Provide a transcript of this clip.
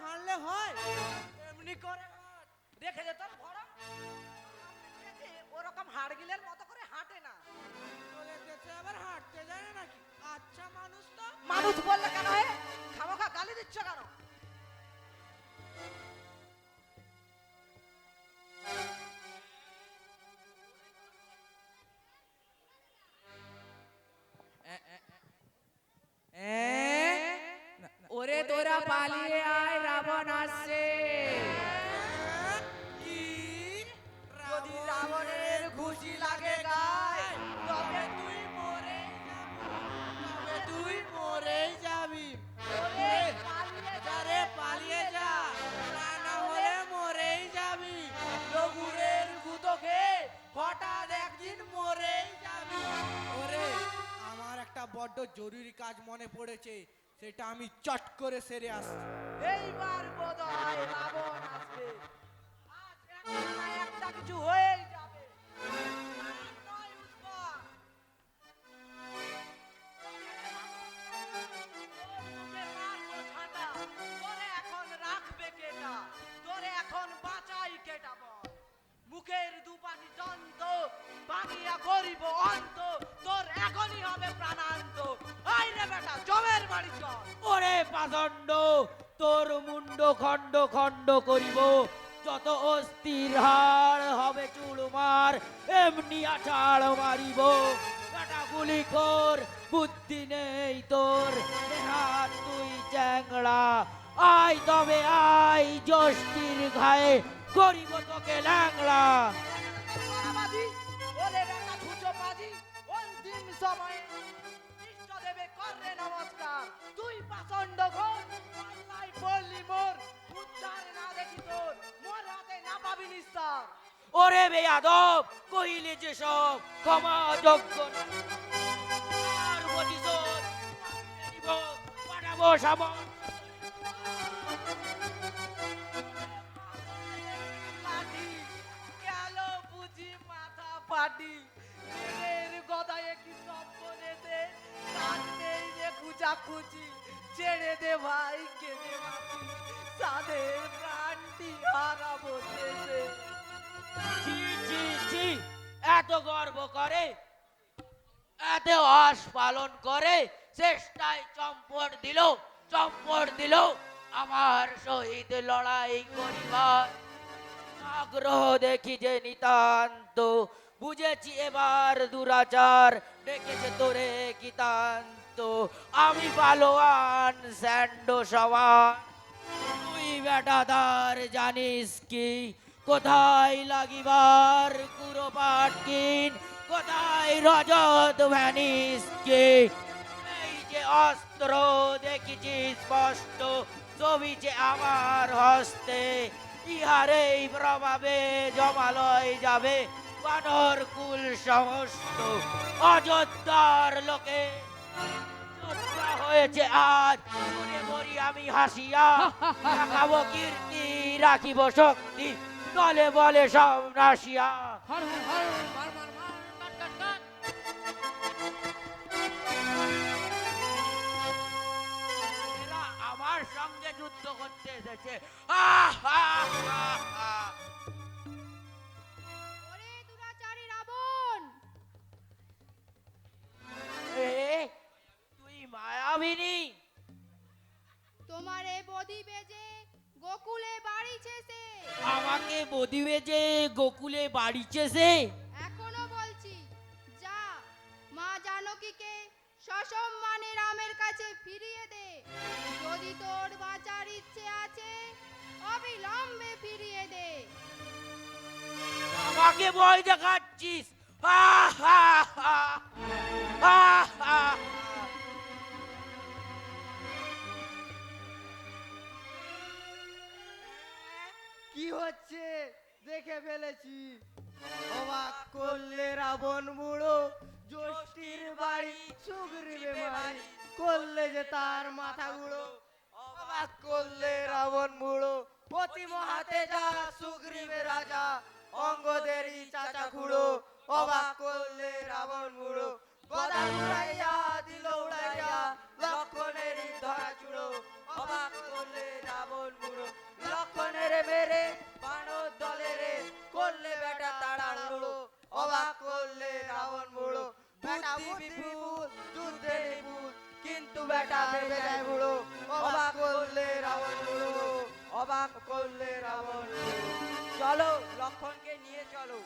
হাঁটলে হয়? এমনি করে হাঁট। দেখে যে তোর বড় ওরকম হাড়গিলের মতো করে হাঁটে না। তোদের দেশে আবার হাঁটতে যায় না নাকি? আচ্ছা মানুষ তো। মানুষ বললে কেন হে? খামোখা গালি দিচ্ছ কেন? ওরে তোরা পালিয়ে আয়, রাবণ আসছে। কি? যদি রাবণের ঘুষি লাগে গায় তবে তুই মরে তবে তুই মরেই যাবি। ওরে পালিয়ে যা রে, পালিয়ে যা, তা না হলে মরেই যাবি। লঘুরের গুতোকে হঠাৎ একদিন মরেই যাবি। ওরে, আমার একটা বড্ড জরুরি কাজ মনে পড়েছে, সেটা আমি চট করে সেরে আসছি। এইবার বোধহয় রাবণ আসবে। আজ একটা না একটা কিছু হয়েই যাবে। নয় উঠবা। তোকে মারবো ঝাঁটা। তোরে এখন রাখবে কেটা? তোরে এখন বাঁচাই কেটা বল? মুখের দুপাটি দন্ত ভাঙিয়া করিব অন্ত। তোর এখনই হবে প্রাণান্ত। আই রে বেটা, জমের বাড়ি চল। ওরে পাষণ্ড, তোর মুন্ড খণ্ড খণ্ড করিব। যত অস্থির হাড় হবে চুরমার, এমনি আছাড় মারিব। কাটা গুলি কর, বুদ্ধি নেই তোর, হাত তুই চ্যাংড়া। আয় তবে আয়, যষ্টির ঘায়ে করিব তোকে ল্যাংড়া। বাজি, ওরে বেটা ছুঁচো বাজি, অন্তিম সময়ে ইষ্টদেবে কররে নমস্কার। তুই পাষণ্ড ঘোর, পাল্লাই পড়লি মোর, উদ্ধার না দেখি তোর, মোর হাতে না পাবি নিস্তার। ওরে বেয়াদব, কহিলে যে সব ক্ষমা যোগ্য না। আর প্রতিশোধ নিব, পাঠাবো সামন। লাঠি, গেল বুঝি মাথা ফাটি। নীলের গদায়ে কি সব বনেছে, কান নেই রে খুঁচাখুচি। ছেড়ে দে ভাই, কেঁদে বাঁচি, সাধের প্রাণটি হারাবো শেষে। ছি ছি ছি, এত গর্ব করে, এত আশ পালন করে, চেষ্টায় চম্পট দিল আমার সহিত লড়াই করিবার। আগ্রহ দেখি যে নিতান্ত, বুঝেছি এবার দুরাচার, ডেকেছে তোরে কিতান্ত। আমি পালোয়ান স্যান্ডো সমান, তুই বেটাদার জানিস কি? কোথায় লাগিবার কুরোপাটকিন, কোথায় রজত ভ্যানিস কি? এই যে অস্ত্র দেখিছি স্পষ্ট, ছবি যে আমার হস্তে। ইহারেই প্রভাবে জমালয় যাবে বানর কুল সমস্ত। অযোধ্যার লোকে যোদ্ধা হয়েছে আজ, শুনে মরি আমি হাসিয়া। রাখাবো কীর্তি, রাখিব শক্তি, দলে বলে সব নাসিয়া। হর হর হর, মার মার মার, কাট কাট কাট। এরা আমার সঙ্গে যুদ্ধ করতে এসেছে। আহ, আহ, আহ, আহ। ওরে দুরাচারী রাবণ, এ, তুই মায়াবিনী? তোমারে বধি বেজে গোকুলে বাড়িছে সে। আমাকে বদিবে যে গোকুলে বাড়িছে সে। এখনো বলছি, যা মা জানকীকে সসম্মানে রামের কাছে ফিরিয়ে দে। যদি তোর বাঁচার ইচ্ছে আছে, অবিলম্বে ফিরিয়ে দে। আমাকে ভয় দেখাচ্ছিস? আহ, আহ, আহ, আহ, আহ। কি হচ্ছে দেখে ফেলেছি। অবাক করলে রাবণ বুড়ো, জ্যোষ্ঠীর বাড়ি সুগ্রীবে মারি, করলে যে তার মাথা গুঁড়ো। অবাক করলে রাবণ বুড়ো, প্রতিম হাতে যা সুগ্রীবে রাজা, অঙ্গদেরই চাচা খুড়ো। অবাক করলে রাবণ বুড়ো, গদা উড়াইয়া দিল উড়াইয়া, লক্ষণেরই ধরা চুড়ো। অবাক করলে রাবণ বুড়ো, বেটা ভেবে যায় বুড়ো, অবাক করলে রাবণ বুড়ো, অবাক করলে রাবণ বুড়ো। চলো লক্ষণকে নিয়ে চলো।